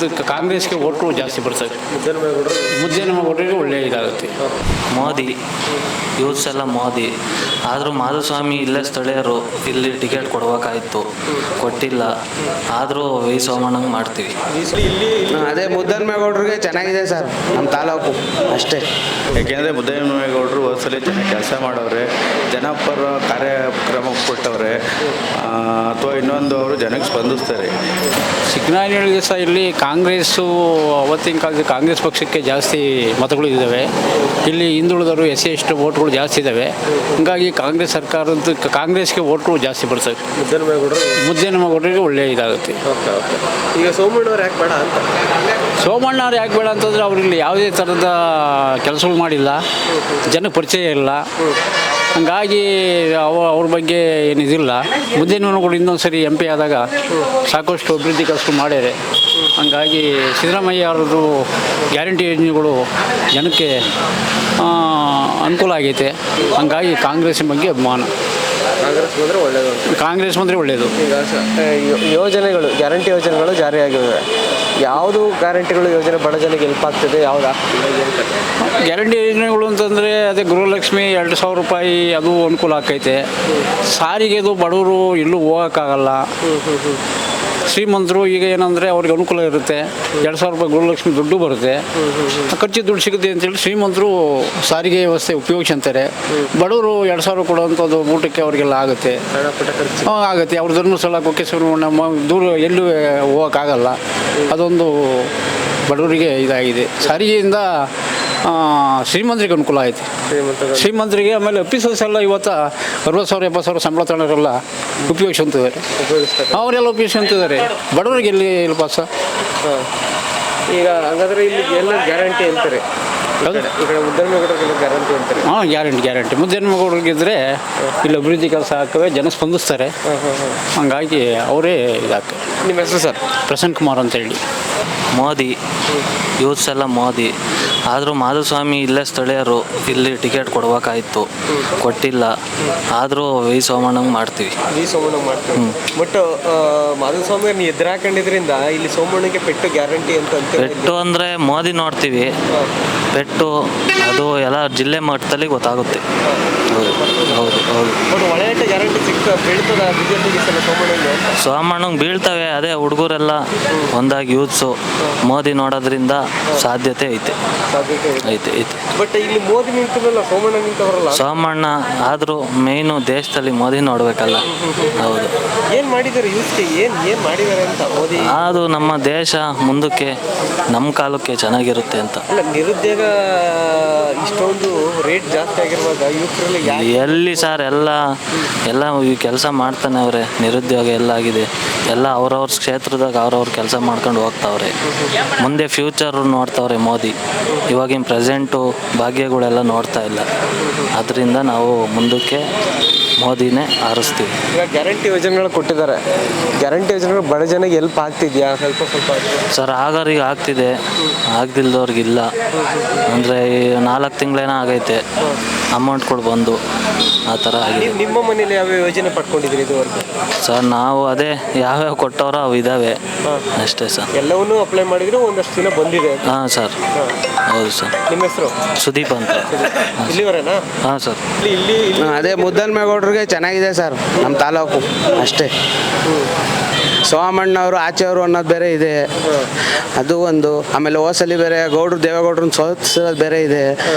ಅಂತೂ ಕಾಂಗ್ರೆಸ್ಗೆ ಓಟು ಜಾಸ್ತಿ ಬರ್ತದೆ. ಮುದ್ದೆನಗೌಡರಿಗೆ ಒಳ್ಳೆಯ ಇದಾಗುತ್ತೆ. ಮೋದಿ ಯೂತ್ಸ್ ಎಲ್ಲ ಮೋದಿ. ಆದರೂ ಮಾಧುಸ್ವಾಮಿ ಇಲ್ಲೇ ಸ್ಥಳೀಯರು, ಇಲ್ಲಿ ಟಿಕೆಟ್ ಕೊಡ್ಬೇಕಾಯಿತು, ಕೊಟ್ಟಿಲ್ಲ. ಆದರೂ ವಿ ಸೋಮಣ್ಣಂಗೆ ಮಾಡ್ತೀವಿ. ಅದೇ ಮುದ್ದನ್ಮೇಗೌಡರಿಗೆ ಚೆನ್ನಾಗಿದೆ ಸರ್ ನಮ್ಮ ತಾಲೂಕು ಅಷ್ಟೇ. ಯಾಕೆಂದರೆ ಮುದ್ದನ್ಮೇಗೌಡರು ಒಂದ್ಸಲಿ ಚೆನ್ನಾಗಿ ಕೆಲಸ ಮಾಡವ್ರೆ, ಜನಪರ ಕಾರ್ಯಕ್ರಮ ಕೊಟ್ಟವ್ರೆ, ಅಥವಾ ಇನ್ನೊಂದು ಅವರು ಜನಕ್ಕೆ ಸ್ಪಂದಿಸ್ತಾರೆ. ಚಿಕ್ಕನಾಯನಹಳ್ಳಿ ಸಹ ಇಲ್ಲಿ ಕಾಂಗ್ರೆಸ್ಸು ಅವತ್ತಿನ ಕಾಲದಲ್ಲಿ ಕಾಂಗ್ರೆಸ್ ಪಕ್ಷಕ್ಕೆ ಜಾಸ್ತಿ ಮತಗಳು ಇದ್ದಾವೆ. ಇಲ್ಲಿ ಹಿಂದುಳಿದವರು ಎಸ್ ಸಿ ಎಷ್ಟು ಓಟ್ಗಳು ಜಾಸ್ತಿ ಇದ್ದಾವೆ. ಹೀಗಾಗಿ ಕಾಂಗ್ರೆಸ್ ಸರ್ಕಾರದ್ದು ಕಾಂಗ್ರೆಸ್ಗೆ ಓಟ್ಗಳು ಜಾಸ್ತಿ ಬರ್ತದೆ. ಮುದ್ದನಗೌಡರಿಗೆ ಒಳ್ಳೆಯ ಇದಾಗುತ್ತೆ. ಈಗ ಸೋಮಣ್ಣವ್ರು ಯಾಕೆ ಬೇಡ ಅಂತ? ಸೋಮಣ್ಣವ್ರು ಯಾಕೆ ಬೇಡ ಅಂತಂದರೆ ಅವ್ರಲ್ಲಿ ಯಾವುದೇ ಥರದ ಕೆಲಸಗಳು ಮಾಡಿಲ್ಲ, ಜನಕ್ಕೆ ಪರಿಚಯ ಇಲ್ಲ. ಹಂಗಾಗಿ ಅವ್ರ ಬಗ್ಗೆ ಏನಿದಿಲ್ಲ. ಮುದ್ದನಗೌಡರು ಇನ್ನೊಂದು ಸರಿ ಎಂ ಪಿ ಆದಾಗ ಸಾಕಷ್ಟು ಅಭಿವೃದ್ಧಿ ಕೆಲಸಗಳು ಮಾಡ್ಯಾರೆ. ಹಂಗಾಗಿ ಸಿದ್ದರಾಮಯ್ಯ ಅವ್ರದ್ದು ಗ್ಯಾರಂಟಿ ಯೋಜನೆಗಳು ಜನಕ್ಕೆ ಅನುಕೂಲ ಆಗೈತೆ. ಹಂಗಾಗಿ ಕಾಂಗ್ರೆಸ್ಸಿನ ಬಗ್ಗೆ ಅಭಿಮಾನ. ಕಾಂಗ್ರೆಸ್ ಬಂದರೆ ಒಳ್ಳೆಯದು. ಈಗ ಯೋಜನೆಗಳು, ಗ್ಯಾರಂಟಿ ಯೋಜನೆಗಳು ಜಾರಿಯಾಗಿವೆ. ಯಾವುದು ಗ್ಯಾರಂಟಿಗಳು ಯೋಜನೆ ಬಡ ಜನಕ್ಕೆ ಹೆಲ್ಪ್ ಆಗ್ತದೆ, ಯಾವ್ದು ಗ್ಯಾರಂಟಿ ಯೋಜನೆಗಳು ಅಂತಂದರೆ ಅದೇ ಗೃಹಲಕ್ಷ್ಮಿ 2,000 ರೂಪಾಯಿ, ಅದು ಅನುಕೂಲ ಆಕೈತೆ. ಸಾರಿಗೆದು ಬಡವರು ಎಲ್ಲೂ ಹೋಗೋಕ್ಕಾಗಲ್ಲ. ಶ್ರೀಮಂತರು ಈಗ ಏನಂದರೆ ಅವ್ರಿಗೆ ಅನುಕೂಲ ಇರುತ್ತೆ. 2,000 ರೂಪಾಯಿ ಗೃಹಲಕ್ಷ್ಮಿ ದುಡ್ಡು ಬರುತ್ತೆ, ಖರ್ಚು ದುಡ್ಡು ಸಿಗುತ್ತೆ ಅಂತೇಳಿ ಶ್ರೀಮಂತರು ಸಾರಿಗೆ ವ್ಯವಸ್ಥೆ ಉಪಯೋಗಿಸ್ತಾರೆ. ಬಡವರು 2,000 ಕೊಡುವಂಥದ್ದು ಊಟಕ್ಕೆ ಅವರಿಗೆಲ್ಲ ಆಗುತ್ತೆ. ಆಗುತ್ತೆ. ಅವ್ರ ಧರ್ಮಸ್ಥಳ, ಕುಕ್ಕೆ ಸುಬ್ರಹ್ಮಣ್ಯ ದೂರ ಎಲ್ಲೂ ಹೋಗೋಕ್ಕಾಗಲ್ಲ. ಅದೊಂದು ಬಡವರಿಗೆ ಇದಾಗಿದೆ. ಸಾರಿಗೆಯಿಂದ ಶ್ರೀಮಂತರಿಗೆ ಅನುಕೂಲ ಐತೆ. ಶ್ರೀಮಂತರಿಗೆ ಆಮೇಲೆ ಆಫೀಸರ್ಸ್ ಎಲ್ಲ ಇವತ್ತು 60,000 70,000 ಸಂಬಳ ತಗೊಳ್ಳೋರೆಲ್ಲ ಉಪಯೋಗಿಸ್ಕೊಂತಿದ್ದಾರೆ. ಅವರೆಲ್ಲ ಉಪಯೋಗಿಸ್ಕೊಂತಿದ್ದಾರೆ. ಬಡವರಿಗೆ ಎಲ್ಲಿ ಇಲ್ಪ ಸರ್. ಈಗ ಹಾಗಾದರೆ ಇಲ್ಲಿ ಎಲ್ಲ ಗ್ಯಾರಂಟಿ ಅಂತಾರೆ. ಈ ಕಡೆ ಮುದ್ದನಗೌಡರಿಗೆಲ್ಲ ಗ್ಯಾರಂಟಿ ಅಂತಾರೆ. ಗ್ಯಾರಂಟಿ ಮುದ್ದನಗೌಡರಿಗಿದ್ರೆ ಇಲ್ಲಿ ಅಭಿವೃದ್ಧಿ ಕೆಲಸ ಆಗ್ತವೆ, ಜನ ಸ್ಪಂದಿಸ್ತಾರೆ. ಹಂಗಾಗಿ ಅವರೇ ಇದಾಗ್ತವೆ. ನಿಮ್ಮ ಹೆಸರು ಸರ್? ಪ್ರಸನ್ನ ಕುಮಾರ್ ಅಂತೇಳಿ. ಮೋದಿ ಯೂತ್ಸ್ ಎಲ್ಲ ಮೋದಿ. ಆದರೂ ಮಾಧುಸ್ವಾಮಿ ಇಲ್ಲೇ ಸ್ಥಳೀಯರು, ಇಲ್ಲಿ ಟಿಕೆಟ್ ಕೊಡ್ಬೇಕಾಯಿತು, ಕೊಟ್ಟಿಲ್ಲ. ಆದರೂ ವಿ ಸೋಮಣ್ಣಂಗೆ ಮಾಡ್ತೀವಿ. ಬಟ್ ಮಾಧುಸ್ವಾಮಿ ಎದುರಾಕೊಂಡಿದ್ರಿಂದ ಇಲ್ಲಿ ಸೋಮಣ್ಣಗೆ ಪೆಟ್ಟು ಗ್ಯಾರಂಟಿ ಅಂತ. ಪೆಟ್ಟು ಅಂದರೆ ಮೋದಿ ನೋಡ್ತೀವಿ, ಪೆಟ್ಟು ಅದು ಎಲ್ಲ ಜಿಲ್ಲೆ ಮಟ್ಟದಲ್ಲಿ ಗೊತ್ತಾಗುತ್ತೆ. ಹೌದು. ಬಟ್ ಒಳ್ಳೆಯ ಗ್ಯಾರಂಟಿ ಬೀಳ್ತದ ಬಿಜೆಪಿಗೆ ಸೋಮಣ್ಣಂಗೆ ಬೀಳ್ತವೆ. ಅದೇ ಹುಡುಗರೆಲ್ಲ ಒಂದಾಗಿ ಯೂತ್ಸು ಮೋದಿ ನೋಡೋದ್ರಿಂದ ಸಾಧ್ಯತೆ ಐತೆ. ಬಟ್ ಇಲ್ಲಿ ಮೋದಿ ನಿಂತಿರಲ್ಲ, ಸೋಮಣ್ಣ ನಿಂತವರಲ್ಲ. ಸೋಮಣ್ಣ ಆದರೂ ಮೇಯ್ನು ದೇಶದಲ್ಲಿ ಮೋದಿ ನೋಡಬೇಕಲ್ಲ. ಹೌದು. ಏನು ಮಾಡಿದ್ದಾರೆ ಯೂತ್ಗೆ? ಏನು ಮಾಡಿದ್ದಾರೆ ಅಂತ ಮೋದಿ? ಅದು ನಮ್ಮ ದೇಶ ಮುಂದಕ್ಕೆ ನಮ್ಮ ಕಾಲಕ್ಕೆ ಚೆನ್ನಾಗಿರುತ್ತೆ ಅಂತ. ಅಲ್ಲ, ನಿರುದ್ಯೋಗ ಇಷ್ಟೊಂದು ರೇಟ್ ಜಾಸ್ತಿ ಆಗಿರುವಾಗ ಯೂತ್ರಲ್ಲಿ ಎಲ್ಲಿ ಸರ್ ಎಲ್ಲ ಕೆಲಸ ಮಾಡ್ತಾನೆ ಅವ್ರೆ. ನಿರುದ್ಯೋಗ ಎಲ್ಲ ಆಗಿದೆ. ಎಲ್ಲ ಅವ್ರವ್ರ ಕ್ಷೇತ್ರದಾಗ ಅವ್ರವ್ರ ಕೆಲಸ ಮಾಡ್ಕೊಂಡು ಹೋಗ್ತಾವ್ರೆ. ಮುಂದೆ ಫ್ಯೂಚರ್ ನೋಡ್ತಾವ್ರೆ ಮೋದಿ. ಇವಾಗಿನ ಪ್ರೆಸೆಂಟು ಭಾಗ್ಯಗಳೆಲ್ಲ ನೋಡ್ತಾ ಇಲ್ಲ. ಅದರಿಂದ ನಾವು ಮುಂದಕ್ಕೆ ಮೋದಿನೇ ಆರಿಸ್ತೀವಿ. ಈಗ ಗ್ಯಾರಂಟಿ ಯೋಜನೆಗಳು ಕೊಟ್ಟಿದ್ದಾರೆ. ಗ್ಯಾರಂಟಿ ಯೋಜನೆಗಳು ಬಡ ಜನಕ್ಕೆ ಹೆಲ್ಪ್ ಆಗ್ತಿದೆಯಾ? ಸ್ವಲ್ಪ ಸರ್ ಆಗೋರಿಗೆ ಆಗ್ತಿದೆ, ಆಗ್ದಿಲ್ದವ್ರಿಗಿಲ್ಲ. ಅಂದರೆ 4 ತಿಂಗಳೇನೋ ಆಗೈತೆ ಅಮೌಂಟ್ಗಳು ಬಂದು. ಆ ಥರ ಆಗಿದೆ. ನಿಮ್ಮ ಮನೇಲಿ ಯಾವ ಯೋಜನೆ ಪಡ್ಕೊಂಡಿದ್ದೀರಿ ಇದುವರೆಗೂ? ಸರ್ ನಾವು ಅದೇ ಯಾವ್ಯಾವ ಕೊಟ್ಟವ್ರೋ ಅವು ಇದ್ದಾವೆ ಅಷ್ಟೇ ಸರ್. ಎಲ್ಲವನ್ನೂ ಅಪ್ಲೈ ಮಾಡಿದ್ರು, ಒಂದಷ್ಟು ದಿನ ಬಂದಿದೆ. ಹಾಂ ಸರ್. ಹೌದು ಸರ್. ನಿಮ್ಮ ಹೆಸರು? ಸುದೀಪ್ ಅಂತ. ಇಲ್ಲಿವರೆನಾ? ಹಾಂ ಸರ್. ಇಲ್ಲಿ ಅದೇ ಮುದ್ದನ್ಮೇಗೌಡರಿಗೆ ಚೆನ್ನಾಗಿದೆ ಸರ್ ನಮ್ಮ ತಾಲೂಕು ಅಷ್ಟೇ. ಸೋಮಣ್ಣವರು ಆಚೆಯವರು ಅನ್ನೋದು ಬೇರೆ ಇದೆ, ಅದು ಒಂದು. ಆಮೇಲೆ ಹೋಸಲಿ ಬೇರೆ ಗೌಡ್ರು ದೇವೇಗೌಡ್ರನ್ನ ಸೋಲಿಸೋದು ಬೇರೆ ಇದೆ.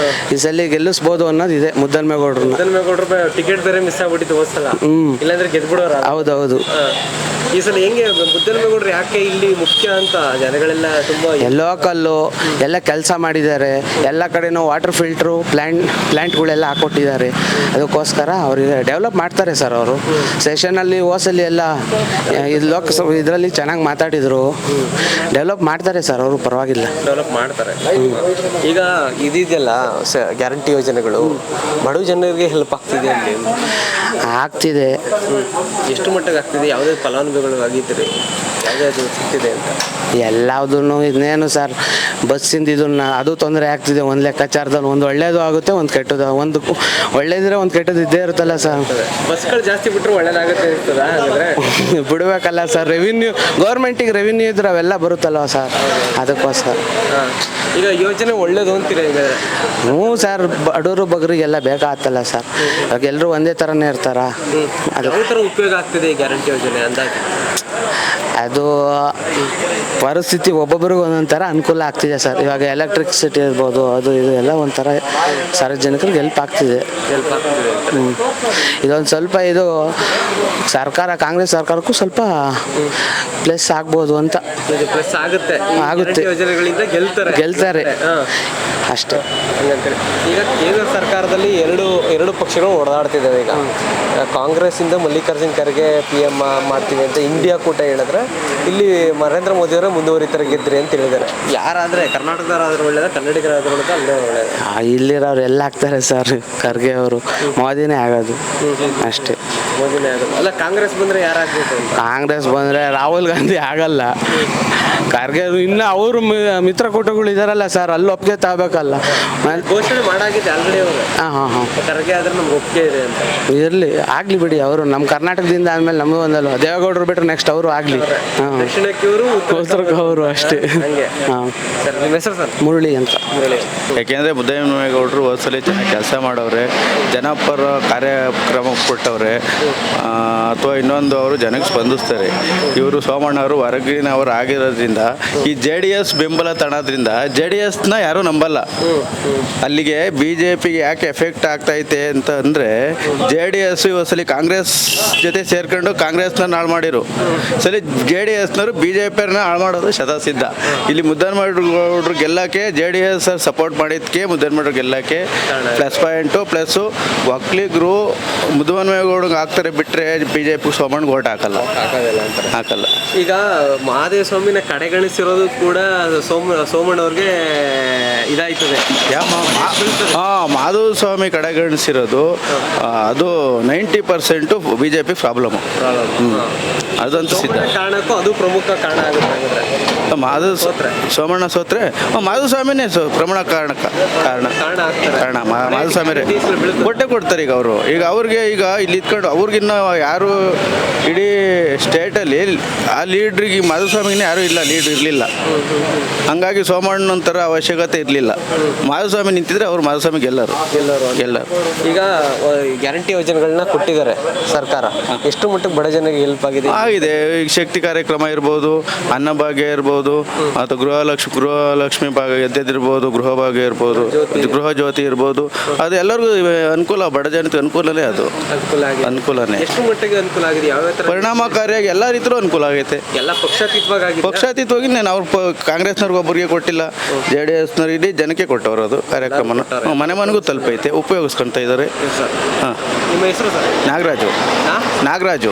ಈ ಸಲ ಗೆಲ್ಲಿಸ್ಬೋದು ಅನ್ನೋದು ಇದೆ ಮುದ್ದನ್ಮೇಗೌಡ್ರನ್ನ. ಟಿಕೆಟ್ ಬೇರೆ ಮಿಸ್ ಆಗ್ಬಿಟ್ಟಿತ್ತು ಹೋದ್ಸಲ, ಇಲ್ಲಾಂದ್ರೆ ಗೆದ್ಬಿಡೋರ. ಹೌದೌದು. ಈ ಸಲ ಹೆಂಗೆ ಮುದ್ದನ್ಮೇಗೌಡರು ಯಾಕೆ ಇಲ್ಲಿ ಮುಖ್ಯ ಅಂತ ಜನಗಳೆಲ್ಲ ತುಂಬಾ ಎಲ್ಲೋ ಕಲ್ಲು ಎಲ್ಲ ಕೆಲಸ ಮಾಡಿದ್ದಾರೆ. ಎಲ್ಲ ಕಡೆನೂ ವಾಟರ್ ಫಿಲ್ಟ್ರು ಪ್ಲ್ಯಾಂಟ್ಗಳೆಲ್ಲ ಹಾಕೊಟ್ಟಿದ್ದಾರೆ. ಅದಕ್ಕೋಸ್ಕರ ಅವರಿಗೆ ಡೆವಲಪ್ ಮಾಡ್ತಾರೆ ಸರ್ ಅವರು. ಸೆಷನಲ್ಲಿ ಹೋಸಲಿ ಎಲ್ಲ ಲೋಕಸಭೆ ಇದರಲ್ಲಿ ಚೆನ್ನಾಗಿ ಮಾತಾಡಿದರು. ಡೆವಲಪ್ ಮಾಡ್ತಾರೆ ಸರ್ ಅವರು, ಪರವಾಗಿಲ್ಲ. ಡೆವಲಪ್ ಮಾಡ್ತಾರೆ. ಈಗ ಇದೆಯಲ್ಲ ಗ್ಯಾರಂಟಿ ಯೋಜನೆಗಳು ಬಡ ಜನರಿಗೆ ಹೆಲ್ಪ್ ಆಗ್ತಿದೆ ಅಲ್ಲಿ? ಆಗ್ತಿದೆ. ಎಷ್ಟು ಮಟ್ಟಿಗೆ ಆಗ್ತಿದೆ? ಯಾವುದೇ ಫಲಾನುಭವಿಗಳು ಆಗಿದ್ದರೆ ಯಾವುದೇ ಸಿಗ್ತಿದೆ ಅಂತ? ಎಲ್ಲದೂ ಇನ್ನೇನು ಸರ್, ಬಸ್ಸಿಂದ ಇದನ್ನ ಅದು ತೊಂದರೆ ಆಗ್ತಿದೆ ಒಂದು ಲೆಕ್ಕಾಚಾರದಲ್ಲಿ. ಒಂದು ಒಳ್ಳೇದು ಆಗುತ್ತೆ, ಒಂದು ಕೆಟ್ಟದ್ದು. ಒಂದು ಒಳ್ಳೇದಿದ್ರೆ ಒಂದು ಕೆಟ್ಟದ್ದು ಇದ್ದೇ ಇರುತ್ತಲ್ಲ ಸರ್. ಬಸ್ಗಳು ಜಾಸ್ತಿ ಬಿಟ್ಟರೆ ಒಳ್ಳೇದಾಗುತ್ತೆ ಅನಿಸ್ತದ ಹಾಗಾದ್ರೆ? ಬಿಡಬೇಕಲ್ಲ ಸರ್, ರೆವಿನ್ಯೂ ಗೌರ್ಮೆಂಟಿಗೆ ರೆವಿನ್ಯೂ ಇದ್ರೆ ಅವೆಲ್ಲ ಬರುತ್ತಲ್ವ ಸರ್, ಅದಕ್ಕೋಸ್ಕರ. ಈಗ ಯೋಜನೆ ಒಳ್ಳೇದು ಅಂತೀರ ಈಗ? ಹ್ಞೂ ಸರ್, ಬಡವರು ಬಗ್ಗರಿಗೆಲ್ಲ ಬೇಕಾಗತ್ತಲ್ಲ ಸರ್. ಇವಾಗ ಎಲ್ಲರೂ ಒಂದೇ ಥರನೇ ಇರ್ತಾರ. ಅದು ಯಾವ ಥರ ಉಪಯೋಗ ಆಗ್ತಿದೆ ಈ ಗ್ಯಾರಂಟಿ ಯೋಜನೆ ಅಂದಾಜು? ಅದು ಪರಿಸ್ಥಿತಿ ಒಬ್ಬೊಬ್ಬರಿಗೂ ಒಂದೊಂದು ಥರ ಅನುಕೂಲ ಆಗ್ತಿದೆ ಸರ್. ಇವಾಗ ಎಲೆಕ್ಟ್ರಿಸಿಟಿ ಇರ್ಬೋದು, ಅದು ಇದು ಎಲ್ಲ ಒಂಥರ ಸಾರ್ವಜನಿಕರಿಗೆ ಹೆಲ್ಪ್ ಆಗ್ತಿದೆ. ಇದೊಂದು ಸ್ವಲ್ಪ ಇದು ಸರ್ಕಾರ, ಕಾಂಗ್ರೆಸ್ ಸರ್ಕಾರಕ್ಕೂ ಸ್ವಲ್ಪ ಪ್ಲಸ್ ಆಗ್ಬೋದು ಅಂತ. ಪ್ಲಸ್ ಆಗುತ್ತೆ, ಆಗುತ್ತೆ. ಯೋಜನೆಗಳಿಂದ ಗೆಲ್ತಾರೆ ಅಷ್ಟೇ. ಹಂಗಂತಾರೆ. ಈಗ ಕೇಂದ್ರ ಸರ್ಕಾರದಲ್ಲಿ ಎರಡು ಪಕ್ಷಗಳು ಓಡಾಡ್ತಿದ್ದಾವೆ. ಈಗ ಕಾಂಗ್ರೆಸ್ಸಿಂದ ಮಲ್ಲಿಕಾರ್ಜುನ್ ಖರ್ಗೆ PM ಮಾಡ್ತೀವಿ ಅಂತ ಇಂಡಿಯಾ ಕೂಟ ಹೇಳಿದ್ರೆ, ಇಲ್ಲಿ ನರೇಂದ್ರ ಮೋದಿಯವರೇ ಮುಂದುವರಿತಾರೆ ಗೆದ್ರಿ ಅಂತ ಹೇಳಿದ್ದಾರೆ. ಯಾರಾದರೆ ಕರ್ನಾಟಕದವರಾದ್ರೂ ಒಳ್ಳೇದ, ಕನ್ನಡಿಗರಾದ್ರೂ ಒಳ್ಳೇದ, ಅಲ್ಲೇ ಒಳ್ಳೇದು? ಇಲ್ಲಿರೋರು ಎಲ್ಲ ಆಗ್ತಾರೆ ಸರ್, ಖರ್ಗೆ ಅವರು. ಮೋದಿನೇ ಆಗೋದು ಅಷ್ಟೇ. ಮೋದಿನೇ ಆಗೋದು. ಅಲ್ಲ, ಕಾಂಗ್ರೆಸ್ ಬಂದರೆ ಯಾರಾಗಬೇಕು ಅಂತ? ಕಾಂಗ್ರೆಸ್ ಬಂದರೆ ರಾಹುಲ್ ಗಾಂಧಿ ಆಗಲ್ಲ. ಖರ್ಗೆ ಇನ್ನು ಅವರು ಮಿತ್ರಕೂಟಗಳು ಇದಾರಲ್ಲ ಸರ್, ಅಲ್ಲಿ ಒಪ್ಪಿಗೆ ತಗೋಬೇಕಲ್ಲ. ಘೋಷಣೆ ಮಾಡಾಗಿದೆ ಆಲ್ರೆಡಿ ಅವರು. ಹಾಂ ಖರ್ಗೆ ಆದ್ರೆ ನಮ್ಗೆ ಒಪ್ಪಿಗೆ ಇದೆ ಅಂತ. ಇರಲಿ, ಆಗಲಿ ಬಿಡಿ. ಅವರು ನಮ್ಮ ಕರ್ನಾಟಕದಿಂದ ಆದಮೇಲೆ ನಮಗೂ ಒಂದಲ್ಲ, ದೇವೇಗೌಡರು ಬಿಟ್ಟರೆ ನೆಕ್ಸ್ಟ್ ಅವರು ಆಗಲಿ. ಹಾಂ, ದಕ್ಷಿಣಕ್ಕೆ ಇವರು, ಉತ್ತರಕ್ಕೆ ಅವರು ಅಷ್ಟೇ. ಹಂಗೆ. ಹಾಂ ಸರ್, ನಿಮ್ಮ ಹೆಸರು ಸರ್? ಮುರಳಿ ಅಂತ. ಯಾಕೆಂದರೆ ಮುದ್ದಯ್ಯನಮೇಗೌಡರು ಹೋದ್ಸಲಿ ಚೆನ್ನಾಗಿ ಕೆಲಸ ಮಾಡವ್ರೆ, ಜನಪರ ಕಾರ್ಯಕ್ರಮ ಕೊಟ್ಟವ್ರೆ, ಅಥವಾ ಇನ್ನೊಂದು ಅವರು ಜನಕ್ಕೆ ಸ್ಪಂದಿಸ್ತಾರೆ. ಇವರು ಸೋಮಣ್ಣವರು ಹೊರಗಿನವರು ಆಗಿರೋದ್ರಿಂದ, ಈ JDS ಬೆಂಬಲ ತಣೋದ್ರಿಂದ JDSನ ಯಾರೂ ನಂಬಲ್ಲ. ಅಲ್ಲಿಗೆ BJPಗೆ ಯಾಕೆ ಎಫೆಕ್ಟ್ ಆಗ್ತೈತೆ ಅಂತ ಅಂದರೆ, JDS ಇವತ್ತಲ್ಲಿ ಕಾಂಗ್ರೆಸ್ ಜೊತೆ ಸೇರ್ಕೊಂಡು ಕಾಂಗ್ರೆಸ್ನ ಹಾಳು ಮಾಡಿರು. ಸರಿ, JDSನವರು BJPಯವ್ರನ್ನ ಹಾಳು ಮಾಡೋದು ಶತಸಿದ್ಧ. ಇಲ್ಲಿ ಮುದ್ದನ್ಮೇಗೌಡರು ಗೆಲ್ಲಕ್ಕೆ JDS ಸಪೋರ್ಟ್ ಮಾಡಿದ್ದಕ್ಕೆ ಮುದ್ದನ್ಮೇಗೌಡರು ಗೆಲ್ಲಕ್ಕೆ +ಪಾಯಿಂಟು. ಪ್ಲಸ್ಸು ಒಕ್ಕಲಿಗರು ಮುದ್ದನ್ಮೇಗೌಡರಿಗೆ ಹಾಕ್ತಾರೆ ಬಿಟ್ಟರೆ BJP ಸೋಮಣ್ಣಗೆ ಓಟ್ ಹಾಕಲ್ಲ. ಈಗ ಮಹಾದೇವ ಸ್ವಾಮಿನ ಕಡೆಗಣಿಸಿರೋದು ಕೂಡ ಸೋಮಣ್ಣವ್ರಿಗೆ ಇದಾಯ್ತದೆ. ಮಾಧವ ಸ್ವಾಮಿ ಕಡೆಗಣಿಸಿರೋದು ಅದು 90% BJP ಪ್ರಾಬ್ಲಮ್ಮು. ಅದಂತೂ ಸಿದ್ಧ. ಕಾರಣಕ್ಕೂ ಅದು ಪ್ರಮುಖ ಕಾರಣ ಆಗುತ್ತೆ ಹಾಗಾದ್ರೆ. ಸೋಮಣ್ಣ ಸೋತ್ರೆ ಮಾಧವ ಸ್ವಾಮಿನೇ ಪ್ರಮಾಣ ಕಾರಣ ಮಾಧವ ಸ್ವಾಮಿರೇ ಕೊಡ್ತಾರೆ. ಈಗ ಅವ್ರಿಗೆ ಇಲ್ಲಿ ಇದ್ಕೊಂಡು ಅವ್ರಿಗಿನ್ನ ಯಾರು ಇಡೀ ಸ್ಟೇಟಲ್ಲಿ ಆ ಲೀಡ್ರಿಗೆ ಮಾಧವ ಸ್ವಾಮಿಗೆ ಯಾರೂ ಇಲ್ಲ, ಲೀಡ್ ಇರಲಿಲ್ಲ. ಹಂಗಾಗಿ ಸೋಮಣ್ಣಂತರ ಅವಶ್ಯಕತೆ ಇರಲಿಲ್ಲ. ಮಾಧವ ಸ್ವಾಮಿ ನಿಂತಿದ್ರೆ ಅವ್ರು ಮಾಧವ ಸ್ವಾಮಿ ಗೆಲ್ಲರು. ಈಗ ಗ್ಯಾರಂಟಿ ಯೋಜನೆಗಳನ್ನ ಕೊಟ್ಟಿದ್ದಾರೆ ಸರ್ಕಾರ, ಎಷ್ಟು ಮಟ್ಟಿಗೆ ಬಡ ಜನರಿಗೆ ಹೆಲ್ಪ್ ಆಗಿದೆ? ಈಗ ಶಕ್ತಿ ಕಾರ್ಯಕ್ರಮ ಇರ್ಬೋದು, ಅನ್ನಭಾಗ್ಯ ಇರ್ಬೋದು, ಅಥವಾ ಗೃಹಲಕ್ಷ್ಮಿ ಭಾಗ ಗೆದ್ದಿರ್ಬೋದು, ಗೃಹ ಭಾಗ್ಯ ಇರ್ಬೋದು, ಗೃಹ ಜ್ಯೋತಿ ಇರ್ಬೋದು, ಅದು ಎಲ್ಲರಿಗೂ ಅನುಕೂಲ. ಬಡ ಜನತೆ ಅನುಕೂಲನೇ, ಅದು ಅನುಕೂಲನೇ. ಎಷ್ಟು ಮಟ್ಟಿಗೆ ಅನುಕೂಲ ಆಗಿದೆ? ಯಾವ ಥರ ಪರಿಣಾಮಕಾರಿಯಾಗಿ ಎಲ್ಲ ರೀತಿಯೂ ಅನುಕೂಲ ಆಗೈತೆ. ಎಲ್ಲ ಪಕ್ಷಾತೀತವಾಗಿ ಅವ್ರು ಕಾಂಗ್ರೆಸ್ನವ್ರಿಗೆ ಒಬ್ಬರಿಗೆ ಕೊಟ್ಟಿಲ್ಲ, JDSನವ್ರು ಇಡೀ ಜನಕ್ಕೆ ಕೊಟ್ಟವರು. ಅದು ಕಾರ್ಯಕ್ರಮನ ಮನೆಗೂ ತಲುಪೈತೆ, ಉಪಯೋಗಿಸ್ಕೊಳ್ತಾ ಇದ್ದಾರೆ. ನಿಮ್ಮ ಹೆಸರು ಸರ್? ನಾಗರಾಜು.